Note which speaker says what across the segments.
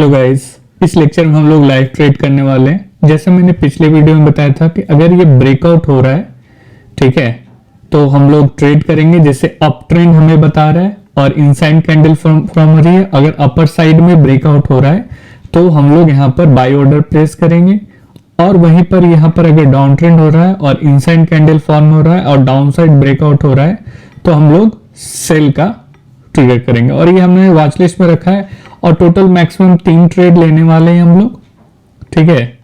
Speaker 1: Hello guys, इस lecture में हम लोग लाइव ट्रेड करने वाले हैं। जैसे मैंने पिछले वीडियो में बताया था कि अगर ये ब्रेकआउट हो रहा है, ठीक है, तो हम लोग ट्रेड करेंगे। जैसे अप ट्रेंड हमें बता रहा है और इनसाइड कैंडल फॉर्म हो रही है। अगर अपर साइड में ब्रेकआउट हो रहा है तो हम लोग यहाँ पर बाय ऑर्डर प्लेस करेंगे, और वहीं पर यहाँ पर अगर डाउन ट्रेंड हो रहा है और इनसाइड कैंडल फॉर्म हो रहा है और डाउन साइड ब्रेकआउट हो रहा है तो हम लोग सेल का ट्रिगर करेंगे। और ये हमने वॉच लिस्ट में रखा है और टोटल मैक्सिमम 3 ट्रेड लेने वाले हैं हम लोग, ठीक है।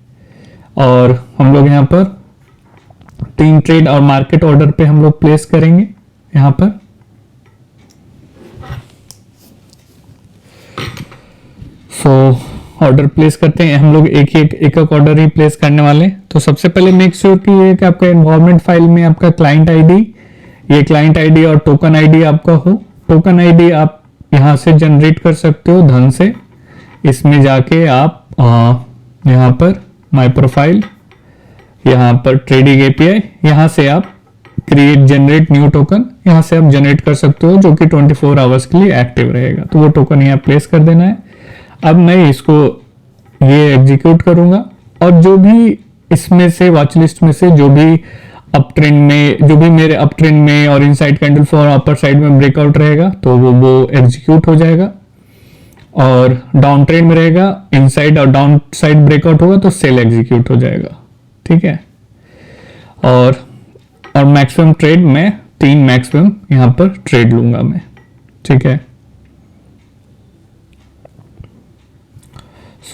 Speaker 1: और हम लोग यहाँ पर 3 ट्रेड और मार्केट ऑर्डर पे हम लोग प्लेस करेंगे। यहाँ पर ऑर्डर प्लेस करते हैं हम लोग, एक ऑर्डर ही प्लेस करने वाले। तो सबसे पहले मेक श्योर कि आपका एनवायरमेंट फाइल में आपका क्लाइंट आईडी, ये क्लाइंट आईडी और टोकन आईडी आपका हो। टोकन आईडी आप यहाँ से जनरेट कर सकते हो धन से। इसमें जाके आप यहाँ पर माय प्रोफाइल, यहाँ पर ट्रेडिंग एपीआई, यहाँ से आप क्रिएट जनरेट न्यू टोकन, यहाँ से आप जनरेट कर सकते हो, जो कि 24 आवर्स के लिए एक्टिव रहेगा। तो वो टोकन यहाँ प्लेस कर देना है। अब मैं इसको ये एग्जीक्यूट करूंगा, और जो भी इसमें से वॉच लिस्ट में से जो भी अप ट्रेंड में, जो भी मेरे अप ट्रेंड में और inside candle for upper side में ब्रेकआउट रहेगा तो वो एग्जीक्यूट हो जाएगा। और डाउन ट्रेंड में रहेगा, इनसाइड और डाउन साइड ब्रेकआउट होगा तो सेल एग्जीक्यूट हो जाएगा, ठीक है। और मैक्सिमम ट्रेड में 3 मैक्सिमम यहाँ पर ट्रेड लूंगा मैं, ठीक है।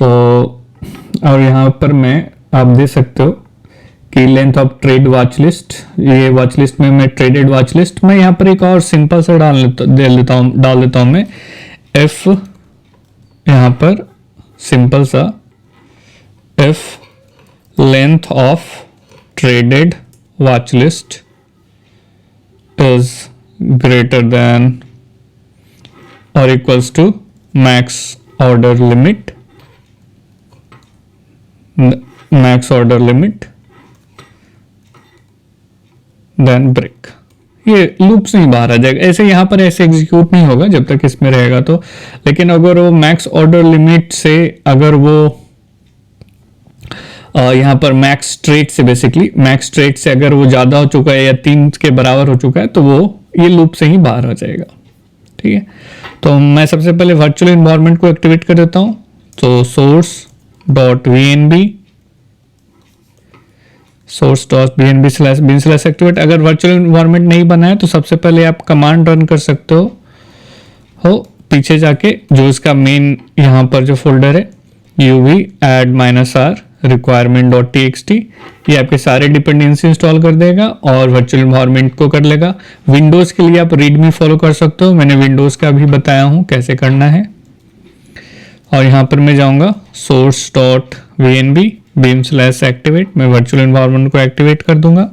Speaker 1: और यहाँ पर मैं आप देख सकते हो कि length of trade watch list, ये वॉच लिस्ट में मैं ट्रेडेड वॉच लिस्ट में यहाँ पर एक और सिंपल सा डाल देता हूँ मैं एफ, यहाँ पर सिंपल सा if length of traded watch list is greater than और equals to max order limit, max order limit then break. ये लूप से ही बाहर आ जाएगा। ऐसे यहाँ पर ऐसे एग्जीक्यूट नहीं होगा जब तक इसमें रहेगा तो, लेकिन अगर वो मैक्स ऑर्डर लिमिट से, अगर वो यहाँ पर मैक्स ट्रेड से, बेसिकली मैक्स ट्रेड से अगर वो ज्यादा हो चुका है या 3 के बराबर हो चुका है तो वो ये लूप से ही बाहर आ जाएगा, ठीक है। तो मैं सबसे पहले वर्चुअल इन्वायरमेंट को एक्टिवेट कर देता हूँ। तो source.vnb source.vnb/bin/activate। अगर वर्चुअल इन्वायरमेंट नहीं बना है तो सबसे पहले आप कमांड रन कर सकते हो पीछे जाके, जो इसका मेन यहाँ पर जो फोल्डर है uv add -r requirement.txt, ये आपके सारे डिपेंडेंसी इंस्टॉल कर देगा और वर्चुअल इन्वायरमेंट को कर लेगा। विंडोज के लिए आप रीडमी फॉलो कर सकते हो, मैंने विंडोज का भी बताया हूँ कैसे करना है। और यहाँ पर मैं जाऊँगा source.vnb bin/activate, मैं वर्चुअल इन्वायरमेंट को एक्टिवेट कर दूंगा।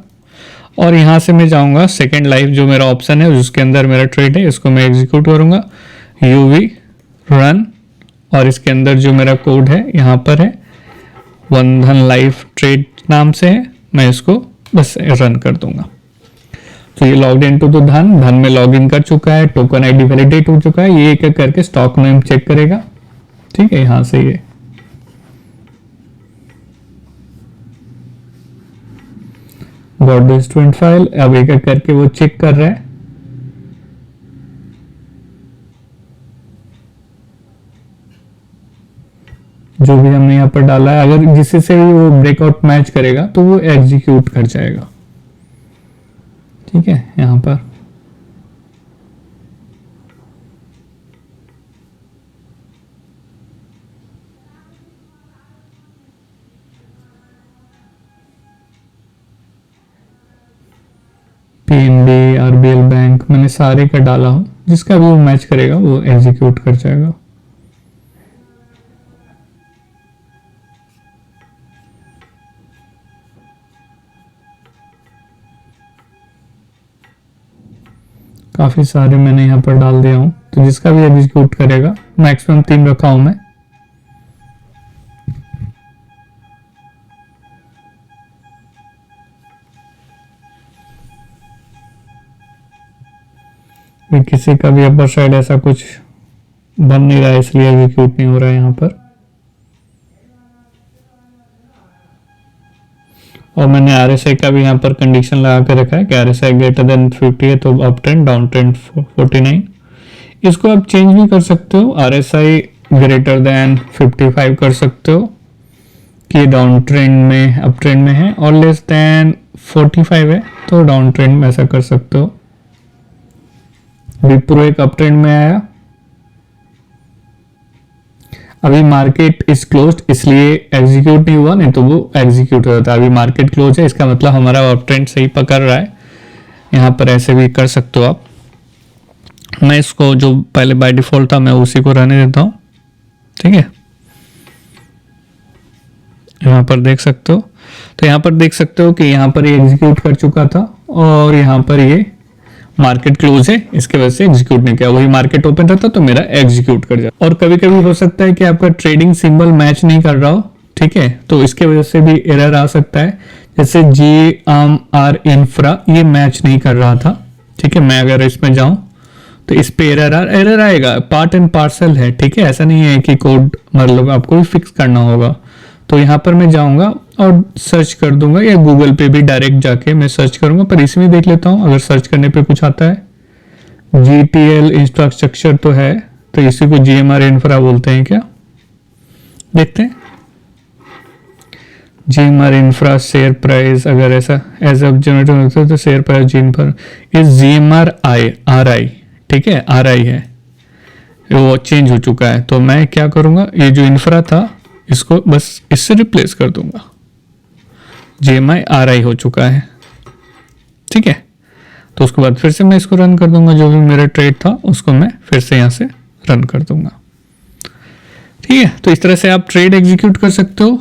Speaker 1: और यहाँ से मैं जाऊँगा सेकेंड लाइव, जो मेरा ऑप्शन है जिसके अंदर मेरा ट्रेड है, इसको मैं एग्जीक्यूट करूँगा uv run, और इसके अंदर जो मेरा कोड है यहाँ पर है बंधन लाइव ट्रेड नाम से है, मैं इसको बस रन कर दूंगा। तो ये लॉग्ड इन टू द धन में लॉग इन कर चुका है, टोकन आईडी वैलिडेट हो चुका है। ये एक एक करके स्टॉक नेम चेक करेगा, ठीक है। यहाँ से ये गॉट द स्टूडेंट फाइल, अब एक एक करके वो चेक कर रहा है। जो भी हमने यहाँ पर डाला है, अगर जिससे से वो ब्रेकआउट मैच करेगा तो वो एग्जीक्यूट कर जाएगा, ठीक है। यहाँ पर पीएनबी, आरबीएल बैंक, मैंने सारे का डाला हूं, जिसका भी वो मैच करेगा वो एग्जीक्यूट कर जाएगा। काफी सारे मैंने यहाँ पर डाल दिया हूं, तो जिसका भी एग्जीक्यूट करेगा, मैक्सिमम 3 रखा हूं मैं। किसी का भी अपर साइड ऐसा कुछ बन नहीं रहा है, इसलिए एग्जीक्यूट नहीं हो रहा है यहाँ पर। और मैंने RSI का भी यहाँ पर कंडीशन लगा के रखा है कि RSI ग्रेटर देन 50 है तो अप ट्रेंड, डाउन ट्रेंड 49। इसको आप चेंज भी कर सकते हो, RSI ग्रेटर देन 55 कर सकते हो कि डाउन ट्रेंड में, अप ट्रेंड में है, और लेस देन 45 है तो डाउन ट्रेंड में ऐसा कर सकते हो। विप्रो एक अप ट्रेंड में आया, अभी मार्केट इज क्लोज्ड इसलिए एग्जीक्यूट नहीं हुआ, नहीं तो वो एग्जीक्यूट हो जाता है। अभी मार्केट क्लोज है, इसका मतलब हमारा अप ट्रेंड सही पकड़ रहा है। यहाँ पर ऐसे भी कर सकते हो आप। मैं इसको जो पहले बाय डिफॉल्ट था मैं उसी को रहने देता हूँ, ठीक है। यहाँ पर देख सकते हो, तो यहाँ पर देख सकते हो कि यहाँ पर ये एग्जीक्यूट कर चुका था और यहाँ पर ये मार्केट क्लोज है, इसके वजह से एग्जीक्यूट नहीं किया। वही मार्केट ओपन रहता तो मेरा एग्जीक्यूट कर जाता। और कभी कभी हो सकता है कि आपका ट्रेडिंग सिंबल मैच नहीं कर रहा हो, ठीक है, तो इसके वजह से भी एरर आ सकता है। जैसे GMR इंफ्रा ये मैच नहीं कर रहा था, ठीक है। मैं अगर इसमें जाऊं तो इस पे एरर आएगा, पार्ट एंड पार्सल है, ठीक है। ऐसा नहीं है कि कोड मतलब आपको भी फिक्स करना होगा। तो यहाँ पर मैं जाऊंगा और सर्च कर दूंगा, या गूगल पे भी डायरेक्ट जाके मैं सर्च करूंगा, पर इसमें देख लेता हूँ अगर सर्च करने पे कुछ आता है। GTL इंफ्रास्ट्रक्चर तो है, तो इसी को GMR इंफ्रा बोलते हैं क्या, देखते हैं। GMR इंफ्रा शेयर प्राइस अगर ऐसा एज ऑफ जनरेट होता है तो शेयर प्राइस जीन पर इस GMR RI, ठीक है, RI है, वो चेंज हो चुका है। तो मैं क्या करूंगा, ये जो इंफ्रा था इसको बस इससे रिप्लेस कर दूंगा, GMI RI हो चुका है, ठीक है। तो उसके बाद फिर से मैं इसको रन कर दूंगा, जो भी मेरा ट्रेड था उसको मैं फिर से यहाँ से रन कर दूंगा, ठीक है। तो इस तरह से आप ट्रेड एग्जीक्यूट कर सकते हो।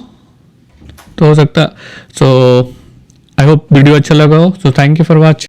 Speaker 1: तो हो सकता, सो आई होप वीडियो अच्छा लगा हो। So thank you for watching.